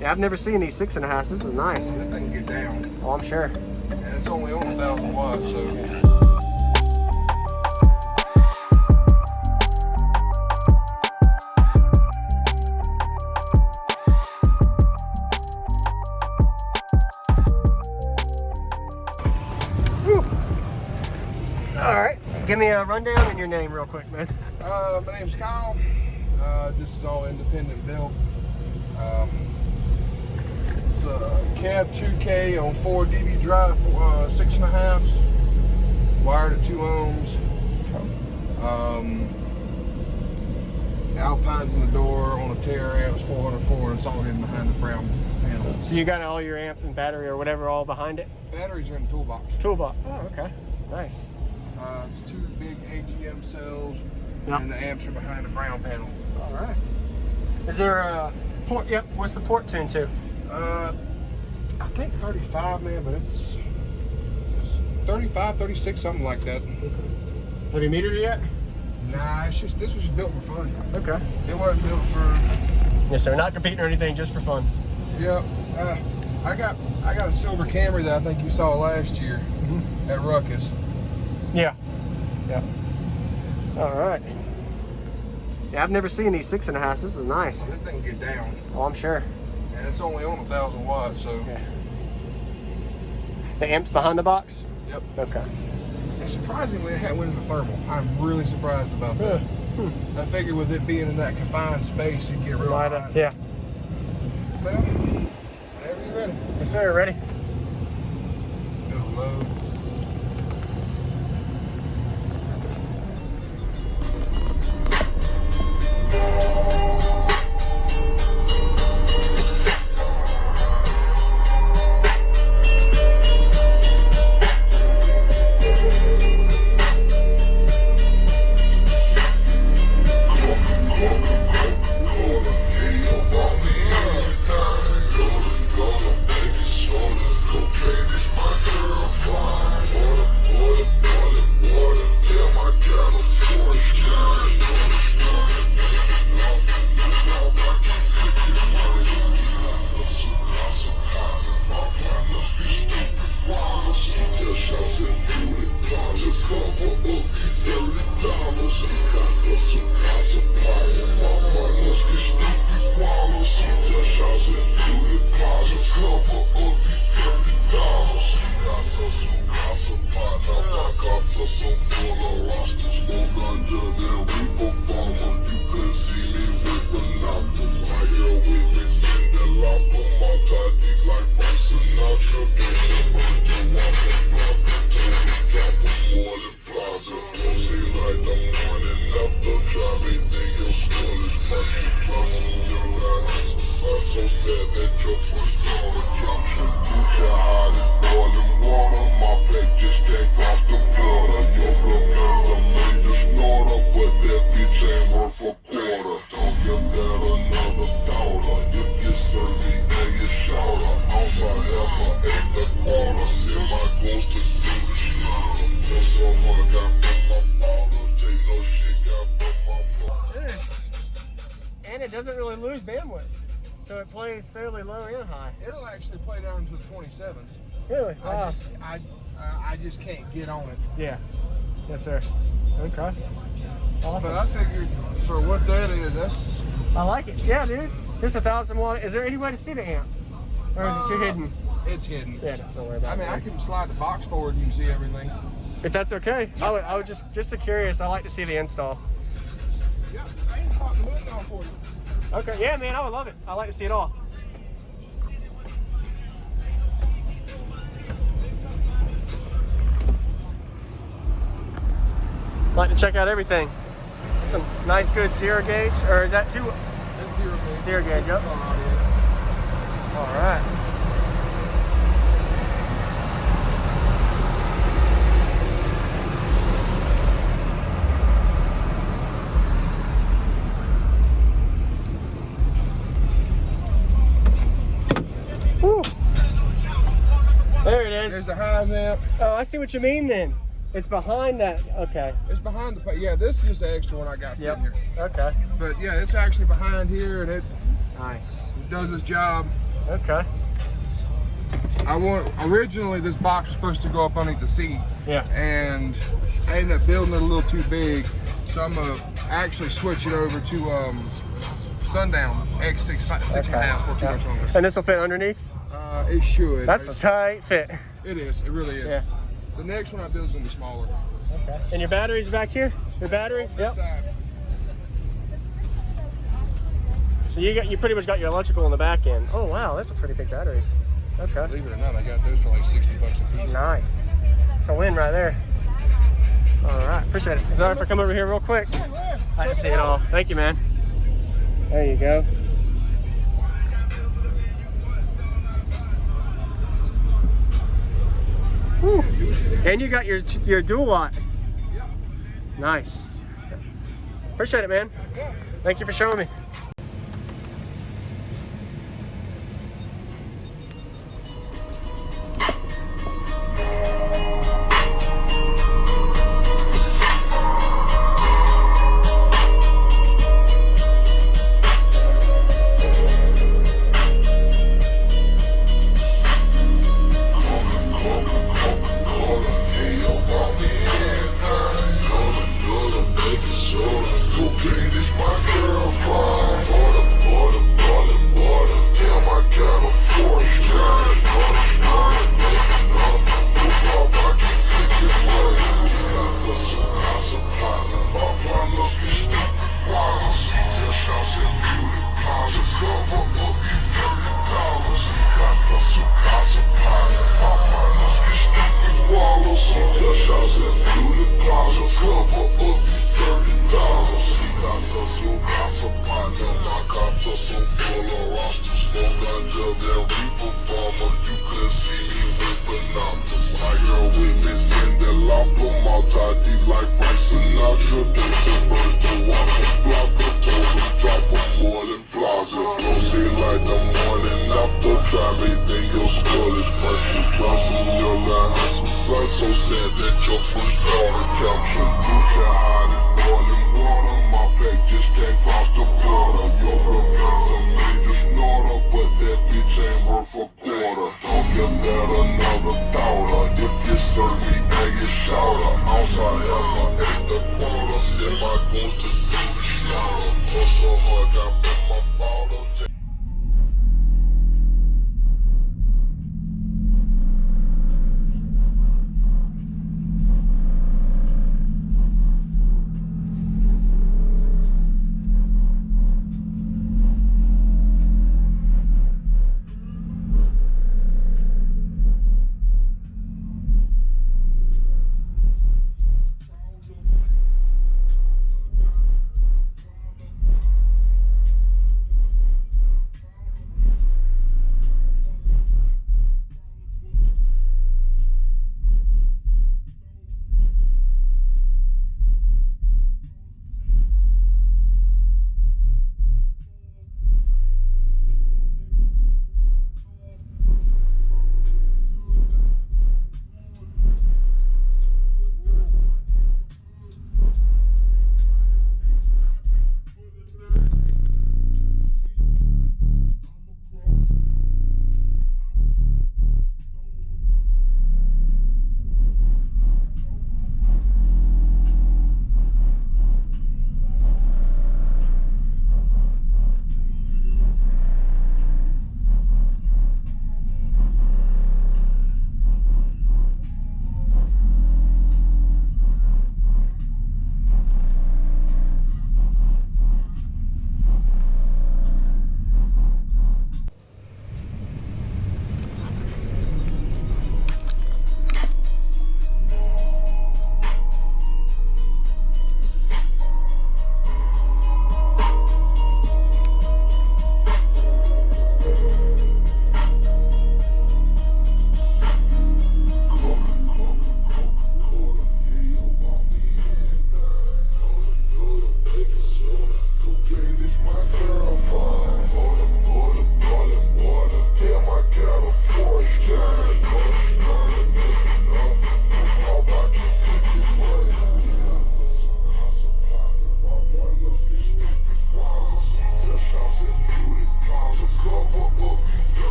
Yeah, I've never seen these 6.5s. This is nice. This thing can get down. Oh, I'm sure. And it's only on 1,000 watts, so. All right, give me a rundown and your name real quick, man. My name's Kyle. This is all independent built. It's a cab 2K on 4 DB drive, 6.5s, wired at 2 ohms. Alpines in the door on a tear amps, 404, and it's all hidden behind the brown panel. So you got all your amps and battery or whatever all behind it? Batteries are in the toolbox. Toolbox. Oh, okay. Nice. It's 2 big AGM cells, Yep. and the amps are behind the brown panel. All right. Is there a port? Yep. What's the port tuned to? I think 35, man, but it's 35, 36, something like that. Have you metered it yet? Nah, it's just, this was just built for fun. Okay. It wasn't built for. Yes, sir. Not competing or anything, just for fun. Yeah. I got a silver Camry that I think you saw last year at Ruckus. Yeah. Yeah. All right. Yeah, I've never seen these 6.5s. This is nice. This thing can get down. Oh, I'm sure. And it's only on 1,000 watts, so. Yeah. The amp's behind the box? Yep. Okay. And surprisingly, it went into thermal. I'm really surprised about that. I figured with it being in that confined space, it'd get real hot. Yeah. Well, whenever you're ready. Yes, sir. Ready? Go to load. And it doesn't really lose bandwidth, so it plays fairly low and high. It'll actually play down to the 27s. Really? Wow. I just can't get on it. Yeah. Yes, sir. Okay. Awesome. But I figured for what that is, that's. I like it. Yeah, dude. Just 1,000 watt. Is there any way to see the amp, or is it too hidden? It's hidden. Yeah, don't worry about it. I mean, I can slide the box forward and you can see everything. If that's okay, I would just curious. I like to see the install. Yeah, I can pop the hood down for you. Okay, yeah, man, I would love it. I like to see it all. Like to check out everything. Some nice, good zero gauge, or is that two? That's zero gauge. Zero gauge, yep. All right. Woo. There it is. There's the highs amp. Oh, I see what you mean then. It's behind that. Okay. It's behind the. Yeah, this is just the extra one I got sitting here. Okay. But yeah, it's actually behind here, and it Nice. does its job. Okay. Originally this box was supposed to go up underneath the seat. Yeah. And I ended up building it a little too big, so I'm gonna actually switch it over to Sundown X6 6.5 for 2 much longer. And this will fit underneath? It should. That's a tight fit. It is. It really is. Yeah. The next one I build is gonna be smaller. Okay. And your battery's back here? Your battery? Yep. So you pretty much got your electrical in the back end. Oh wow, that's a pretty big batteries. Okay. Believe it or not, I got those for like 60 bucks a piece. Nice. It's a win right there. All right, appreciate it. Is it all right if I come over here real quick? I can see it all. Thank you, man. There you go. Whew. And you got your dual lot. Nice. Appreciate it, man. Thank you for showing me.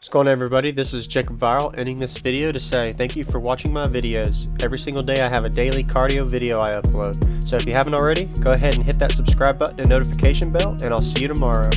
What's going on, everybody? This is JacobViral, ending this video to say thank you for watching my videos. Every single day I have a daily cardio video I upload. So if you haven't already, go ahead and hit that subscribe button and notification bell, and I'll see you tomorrow.